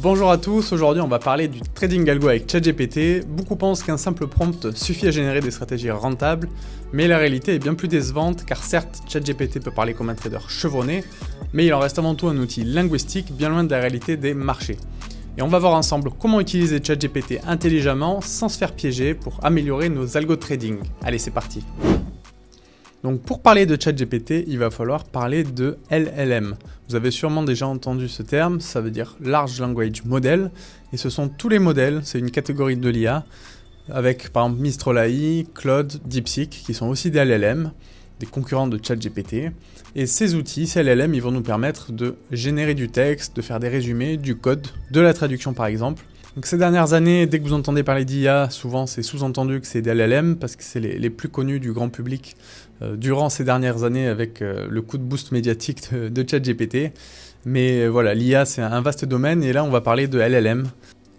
Bonjour à tous, aujourd'hui on va parler du trading algo avec ChatGPT. Beaucoup pensent qu'un simple prompt suffit à générer des stratégies rentables, mais la réalité est bien plus décevante car certes ChatGPT peut parler comme un trader chevronné, mais il en reste avant tout un outil linguistique bien loin de la réalité des marchés. Et on va voir ensemble comment utiliser ChatGPT intelligemment sans se faire piéger pour améliorer nos algos de trading. Allez, c'est parti. Donc pour parler de ChatGPT, il va falloir parler de LLM. Vous avez sûrement déjà entendu ce terme, ça veut dire Large Language Model, et ce sont tous les modèles, c'est une catégorie de l'IA, avec par exemple Mistral AI, Claude, DeepSeek, qui sont aussi des LLM, des concurrents de ChatGPT. Et ces outils, ces LLM, ils vont nous permettre de générer du texte, de faire des résumés, du code, de la traduction par exemple. Donc ces dernières années, dès que vous entendez parler d'IA, souvent c'est sous-entendu que c'est des LLM parce que c'est les plus connus du grand public durant ces dernières années avec le coup de boost médiatique de ChatGPT. Mais voilà, l'IA c'est un vaste domaine et là on va parler de LLM.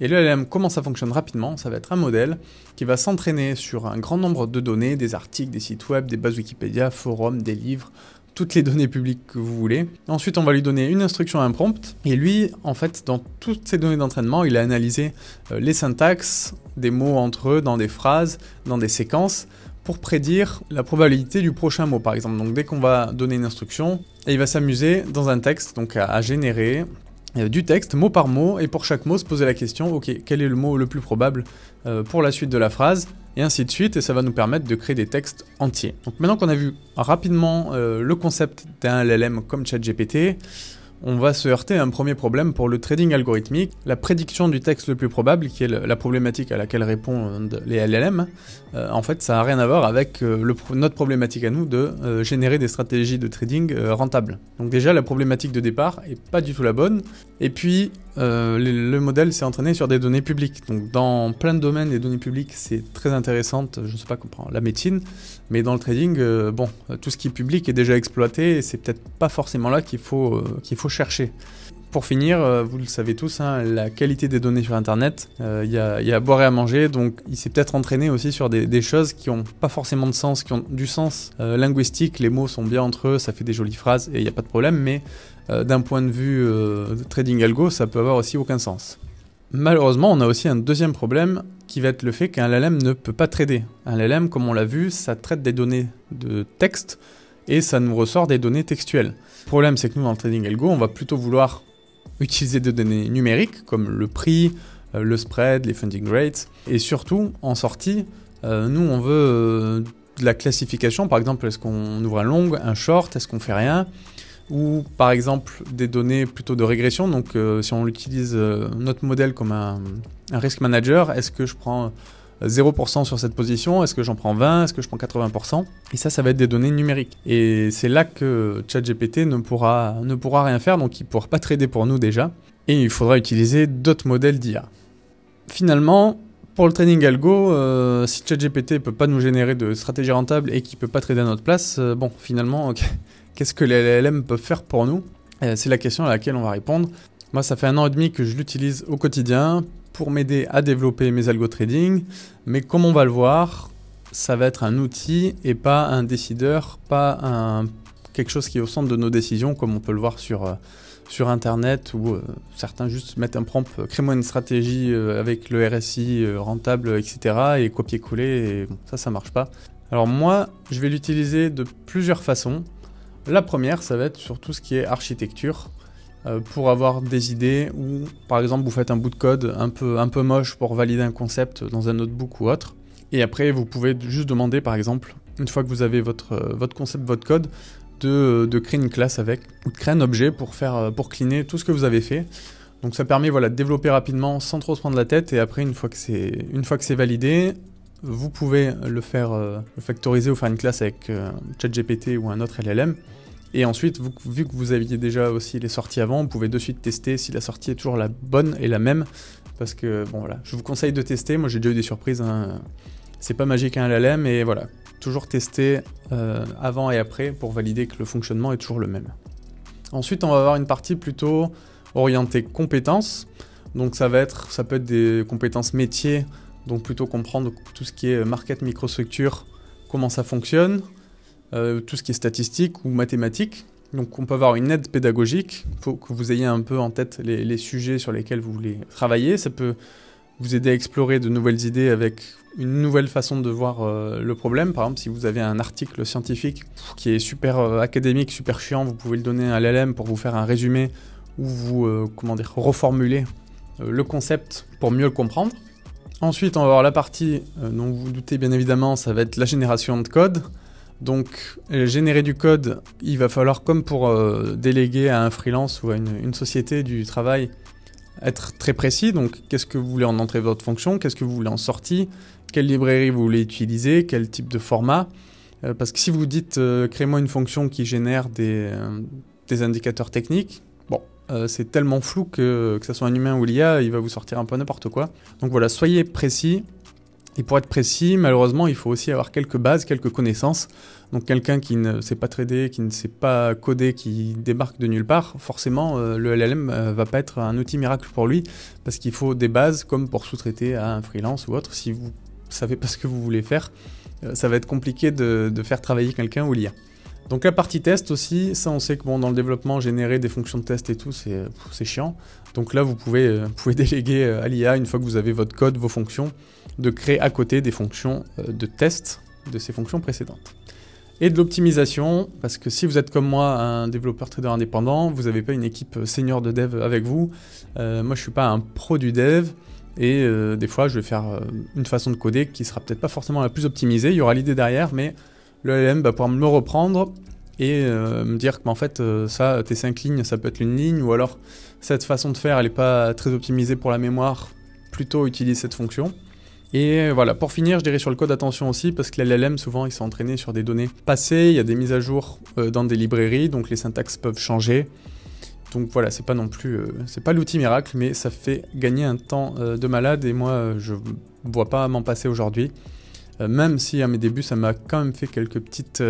Et le LLM, comment ça fonctionne rapidement? Ça va être un modèle qui va s'entraîner sur un grand nombre de données, des articles, des sites web, des bases Wikipédia, forums, des livres, toutes les données publiques que vous voulez. Ensuite, on va lui donner une instruction, un prompt. Et lui, en fait, dans toutes ces données d'entraînement, il a analysé les syntaxes, des mots entre eux, dans des phrases, dans des séquences, pour prédire la probabilité du prochain mot, par exemple. Donc, dès qu'on va donner une instruction, il va s'amuser dans un texte, donc à générer du texte, mot par mot, et pour chaque mot, se poser la question, ok, quel est le mot le plus probable pour la suite de la phrase, et ainsi de suite, et ça va nous permettre de créer des textes entiers. Donc maintenant qu'on a vu rapidement le concept d'un LLM comme ChatGPT, on va se heurter à un premier problème pour le trading algorithmique, la prédiction du texte le plus probable, qui est la problématique à laquelle répondent les LLM. En fait, ça n'a rien à voir avec notre problématique à nous de générer des stratégies de trading rentables. Donc déjà, la problématique de départ est pas du tout la bonne. Et puis, le modèle s'est entraîné sur des données publiques. Donc dans plein de domaines, les données publiques, c'est très intéressant. Je ne sais pas comment la médecine, mais dans le trading, bon, tout ce qui est public est déjà exploité et c'est peut-être pas forcément là qu'il faut chercher. Pour finir, vous le savez tous, hein, la qualité des données sur Internet, il y a à boire et à manger, donc il s'est peut-être entraîné aussi sur des choses qui n'ont pas forcément de sens, qui ont du sens linguistique, les mots sont bien entre eux, ça fait des jolies phrases et il n'y a pas de problème, mais d'un point de vue de trading algo, ça peut avoir aussi aucun sens. Malheureusement, on a aussi un deuxième problème qui va être le fait qu'un LLM ne peut pas trader. Un LLM, comme on l'a vu, ça traite des données de texte et ça nous ressort des données textuelles. Le problème, c'est que nous, dans le trading algo, on va plutôt vouloir utiliser des données numériques comme le prix, le spread, les funding rates. Et surtout, en sortie, nous, on veut de la classification. Par exemple, est-ce qu'on ouvre un long, un short, est-ce qu'on fait rien? Ou par exemple, des données plutôt de régression. Donc, si on utilise notre modèle comme un risk manager, est-ce que je prends 0% sur cette position, est-ce que j'en prends 20, est-ce que je prends 80%? Et ça va être des données numériques. Et c'est là que ChatGPT ne pourra rien faire, donc il ne pourra pas trader pour nous déjà. Et il faudra utiliser d'autres modèles d'IA. Finalement, pour le trading algo, si ChatGPT ne peut pas nous générer de stratégie rentable et qu'il ne peut pas trader à notre place, bon, finalement, qu'est-ce que les LLM peuvent faire pour nous? C'est la question à laquelle on va répondre. Moi, ça fait 1 an et demi que je l'utilise au quotidien pour m'aider à développer mes algos trading, mais comme on va le voir, ça va être un outil et pas un décideur, pas quelque chose qui est au centre de nos décisions, comme on peut le voir sur Internet, où certains juste mettent un prompt, crée-moi une stratégie avec le RSI rentable, etc., et copier-coller, et bon, ça marche pas. Alors moi, je vais l'utiliser de plusieurs façons. La première, ça va être sur tout ce qui est architecture, pour avoir des idées ou par exemple vous faites un bout de code un peu moche pour valider un concept dans un notebook ou autre, et après vous pouvez juste demander par exemple, une fois que vous avez votre concept, votre code, de créer une classe avec, ou de créer un objet pour cleaner tout ce que vous avez fait. Donc ça permet de développer rapidement sans trop se prendre la tête, et après une fois que c'est validé, vous pouvez le factoriser ou faire une classe avec ChatGPT ou un autre LLM. Et ensuite, vu que vous aviez déjà aussi les sorties avant, vous pouvez de suite tester si la sortie est toujours la bonne et la même. Parce que, bon voilà, je vous conseille de tester. Moi, j'ai déjà eu des surprises. Hein. C'est pas magique un LLM, mais voilà, toujours tester avant et après pour valider que le fonctionnement est toujours le même. Ensuite, on va avoir une partie plutôt orientée compétences. Donc, ça peut être des compétences métiers, donc plutôt comprendre tout ce qui est market, microstructure, comment ça fonctionne. Tout ce qui est statistique ou mathématique. Donc on peut avoir une aide pédagogique, il faut que vous ayez un peu en tête les sujets sur lesquels vous voulez travailler. Ça peut vous aider à explorer de nouvelles idées avec une nouvelle façon de voir le problème. Par exemple, si vous avez un article scientifique qui est super académique, super chiant, vous pouvez le donner à LLM pour vous faire un résumé ou vous reformuler le concept pour mieux le comprendre. Ensuite, on va avoir la partie dont vous vous doutez bien évidemment, ça va être la génération de code. Donc, générer du code, il va falloir, comme pour déléguer à un freelance ou à une société du travail, être très précis. Donc, qu'est-ce que vous voulez en entrée de votre fonction? Qu'est-ce que vous voulez en sortie? Quelle librairie vous voulez utiliser? Quel type de format? Parce que si vous dites créez-moi une fonction qui génère des indicateurs techniques, bon, c'est tellement flou que ce soit un humain ou l'IA, il va vous sortir un peu n'importe quoi. Donc voilà, soyez précis. Et pour être précis, malheureusement, il faut aussi avoir quelques bases, quelques connaissances. Donc quelqu'un qui ne sait pas trader, qui ne sait pas coder, qui débarque de nulle part, forcément, le LLM va pas être un outil miracle pour lui, parce qu'il faut des bases, comme pour sous-traiter à un freelance ou autre. Si vous savez pas ce que vous voulez faire, ça va être compliqué de faire travailler quelqu'un ou l'IA. Donc la partie test aussi, ça on sait que bon, dans le développement, générer des fonctions de test et tout, c'est chiant. Donc là, vous pouvez déléguer à l'IA, une fois que vous avez votre code, vos fonctions, de créer à côté des fonctions de test de ces fonctions précédentes. Et de l'optimisation, parce que si vous êtes comme moi un développeur trader indépendant, vous n'avez pas une équipe senior de dev avec vous. Moi, je ne suis pas un pro du dev. Et des fois, je vais faire une façon de coder qui sera peut-être pas forcément la plus optimisée. Il y aura l'idée derrière, mais le LLM va pouvoir me le reprendre et me dire que en fait, ça, tes 5 lignes, ça peut être une ligne, ou alors cette façon de faire, elle n'est pas très optimisée pour la mémoire, plutôt utilise cette fonction. Et voilà, pour finir, je dirais sur le code, attention aussi, parce que les LLM, souvent, ils sont entraînés sur des données passées, il y a des mises à jour dans des librairies, donc les syntaxes peuvent changer. Donc voilà, c'est pas non plus, c'est pas l'outil miracle, mais ça fait gagner un temps de malade, et moi, je vois pas m'en passer aujourd'hui. Même si à mes débuts, ça m'a quand même fait quelques petites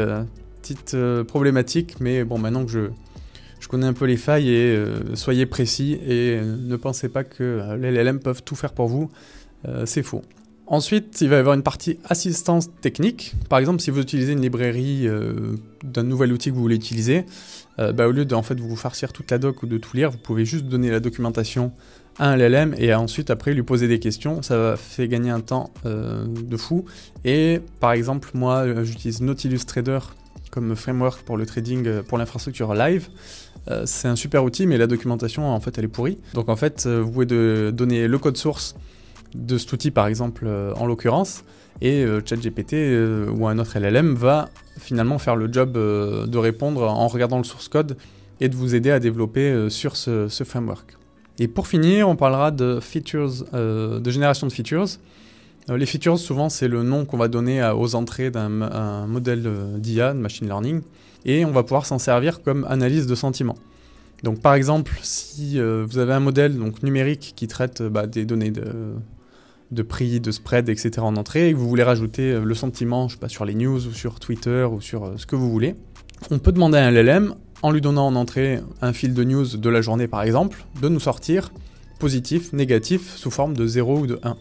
problématiques, mais bon, maintenant que je connais un peu les failles, et soyez précis, et ne pensez pas que les LLM peuvent tout faire pour vous, c'est faux. Ensuite, il va y avoir une partie assistance technique. Par exemple, si vous utilisez une librairie d'un nouvel outil que vous voulez utiliser, au lieu de en fait, vous farcir toute la doc ou de tout lire, vous pouvez juste donner la documentation à un LLM et ensuite après lui poser des questions. Ça va faire gagner un temps de fou. Et par exemple, moi, j'utilise Nautilus Trader comme framework pour le trading, pour l'infrastructure live. C'est un super outil, mais la documentation, en fait, elle est pourrie. Donc en fait, vous pouvez donner le code source de cet outil, par exemple, en l'occurrence, et ChatGPT ou un autre LLM va finalement faire le job de répondre en regardant le source code et de vous aider à développer sur ce framework. Et pour finir, on parlera de features, de génération de features. Les features, souvent, c'est le nom qu'on va donner aux entrées d'un modèle d'IA, de machine learning, et on va pouvoir s'en servir comme analyse de sentiments. Donc par exemple, si vous avez un modèle donc, numérique qui traite des données de prix, de spread, etc. en entrée, et que vous voulez rajouter le sentiment, je sais pas, sur les news ou sur Twitter ou sur ce que vous voulez, on peut demander à un LLM, en lui donnant en entrée un fil de news de la journée par exemple, de nous sortir positif, négatif, sous forme de 0 ou de 1.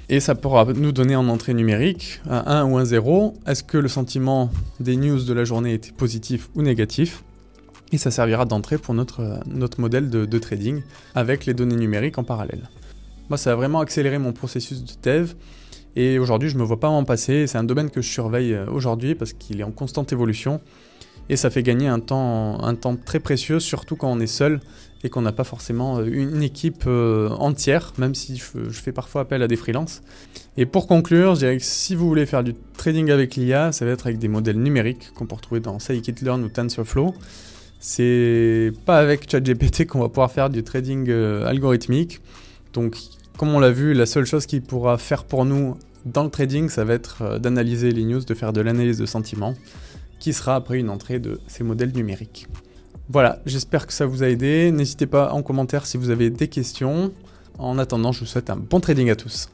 Et ça pourra nous donner en entrée numérique un 1 ou un 0, est-ce que le sentiment des news de la journée était positif ou négatif, et ça servira d'entrée pour notre modèle de trading avec les données numériques en parallèle. Moi, ça a vraiment accéléré mon processus de dev, et aujourd'hui, je ne me vois pas m'en passer. C'est un domaine que je surveille aujourd'hui parce qu'il est en constante évolution, et ça fait gagner un temps très précieux, surtout quand on est seul et qu'on n'a pas forcément une équipe entière, même si je fais parfois appel à des freelances. Et pour conclure, je dirais que si vous voulez faire du trading avec l'IA, ça va être avec des modèles numériques qu'on peut retrouver dans Scikit-learn ou TensorFlow. C'est pas avec ChatGPT qu'on va pouvoir faire du trading algorithmique. Donc, comme on l'a vu, la seule chose qu'il pourra faire pour nous dans le trading, ça va être d'analyser les news, de faire de l'analyse de sentiments, qui sera après une entrée de ces modèles numériques. Voilà, j'espère que ça vous a aidé. N'hésitez pas en commentaire si vous avez des questions. En attendant, je vous souhaite un bon trading à tous.